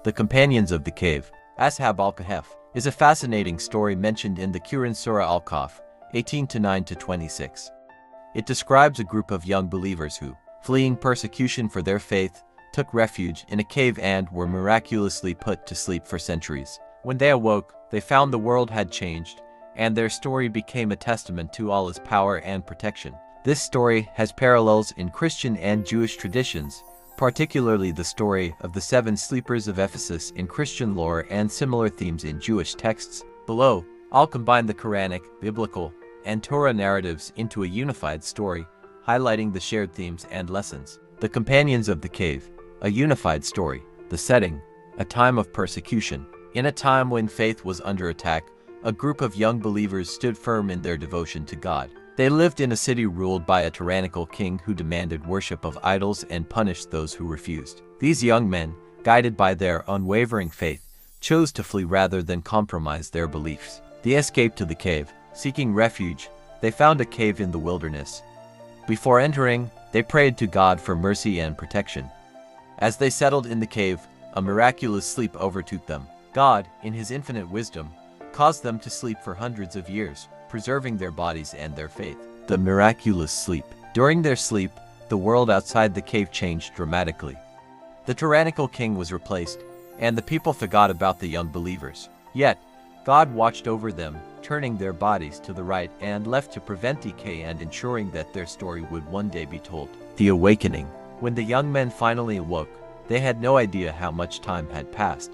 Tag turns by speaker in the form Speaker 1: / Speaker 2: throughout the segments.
Speaker 1: The Companions of the Cave, Ashab al-Kahf, is a fascinating story mentioned in the Quran Surah Al-Kahf, 18-9-26. It describes a group of young believers who, fleeing persecution for their faith, took refuge in a cave and were miraculously put to sleep for centuries. When they awoke, they found the world had changed, and their story became a testament to Allah's power and protection. This story has parallels in Christian and Jewish traditions, particularly the story of the 7 sleepers of Ephesus in Christian lore and similar themes in Jewish texts. Below, I'll combine the Quranic, biblical, and Torah narratives into a unified story, highlighting the shared themes and lessons. The Companions of the Cave, a unified story. The setting, a time of persecution. In a time when faith was under attack, a group of young believers stood firm in their devotion to God. They lived in a city ruled by a tyrannical king who demanded worship of idols and punished those who refused. These young men, guided by their unwavering faith, chose to flee rather than compromise their beliefs. They escaped to the cave. Seeking refuge, they found a cave in the wilderness. Before entering, they prayed to God for mercy and protection. As they settled in the cave, a miraculous sleep overtook them. God, in His infinite wisdom, caused them to sleep for hundreds of years, preserving their bodies and their faith. The miraculous sleep. During their sleep, the world outside the cave changed dramatically. The tyrannical king was replaced, and the people forgot about the young believers. Yet, God watched over them, turning their bodies to the right and left to prevent decay and ensuring that their story would one day be told. The awakening. When the young men finally awoke, they had no idea how much time had passed.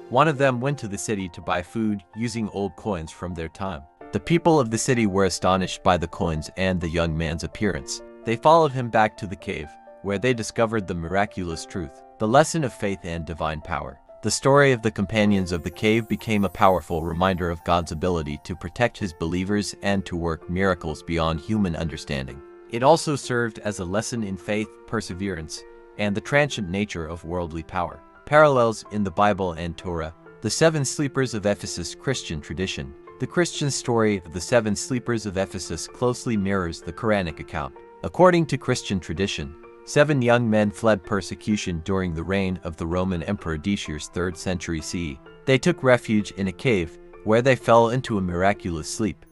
Speaker 1: One of them went to the city to buy food using old coins from their time. The people of the city were astonished by the coins and the young man's appearance. They followed him back to the cave, where they discovered the miraculous truth, the lesson of faith and divine power. The story of the Companions of the Cave became a powerful reminder of God's ability to protect His believers and to work miracles beyond human understanding. It also served as a lesson in faith, perseverance, and the transient nature of worldly power. Parallels in the Bible and Torah. The 7 sleepers of Ephesus. Christian tradition. The Christian story of the 7 sleepers of Ephesus closely mirrors the Quranic account. According to Christian tradition, 7 young men fled persecution during the reign of the Roman Emperor Decius 3rd century CE. They took refuge in a cave, where they fell into a miraculous sleep.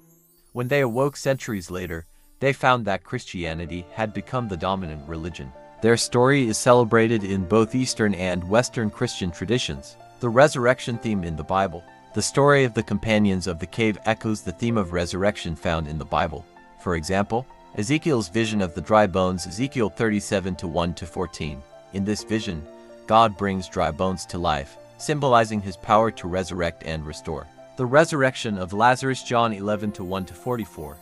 Speaker 1: When they awoke centuries later, they found that Christianity had become the dominant religion. Their story is celebrated in both Eastern and Western Christian traditions. The resurrection theme in the Bible. The story of the Companions of the Cave echoes the theme of resurrection found in the Bible. For example, Ezekiel's vision of the dry bones, Ezekiel 37:1-14. In this vision, God brings dry bones to life, symbolizing His power to resurrect and restore. The resurrection of Lazarus, John 11:1-44.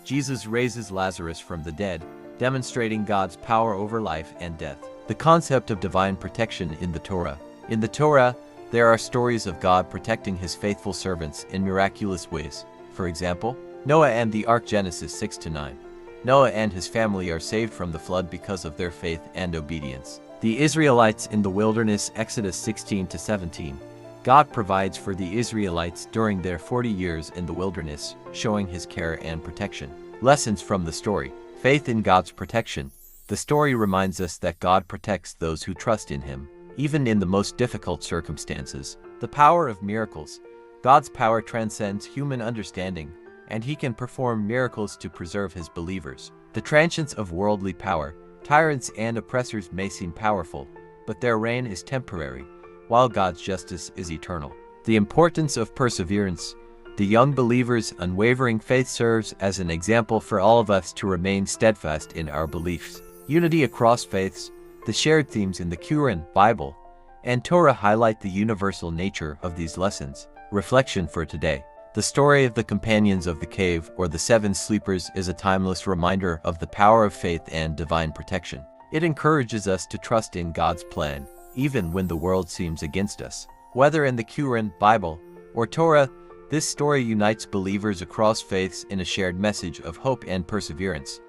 Speaker 1: Jesus raises Lazarus from the dead, demonstrating God's power over life and death. The concept of divine protection in the Torah. In the Torah, there are stories of God protecting His faithful servants in miraculous ways. For example, Noah and the Ark, Genesis 6-9. Noah and his family are saved from the flood because of their faith and obedience. The Israelites in the wilderness, Exodus 16-17. God provides for the Israelites during their 40 years in the wilderness, showing His care and protection. Lessons from the story. Faith in God's protection. The story reminds us that God protects those who trust in Him, even in the most difficult circumstances. The power of miracles. God's power transcends human understanding, and He can perform miracles to preserve His believers. The transience of worldly power. Tyrants and oppressors may seem powerful, but their reign is temporary, while God's justice is eternal. The importance of perseverance. The young believer's unwavering faith serves as an example for all of us to remain steadfast in our beliefs. Unity across faiths. The shared themes in the Quran, Bible, and Torah highlight the universal nature of these lessons. Reflection for today. The story of the Companions of the Cave, or the 7 sleepers, is a timeless reminder of the power of faith and divine protection. It encourages us to trust in God's plan, even when the world seems against us. Whether in the Quran, Bible, or Torah, this story unites believers across faiths in a shared message of hope and perseverance.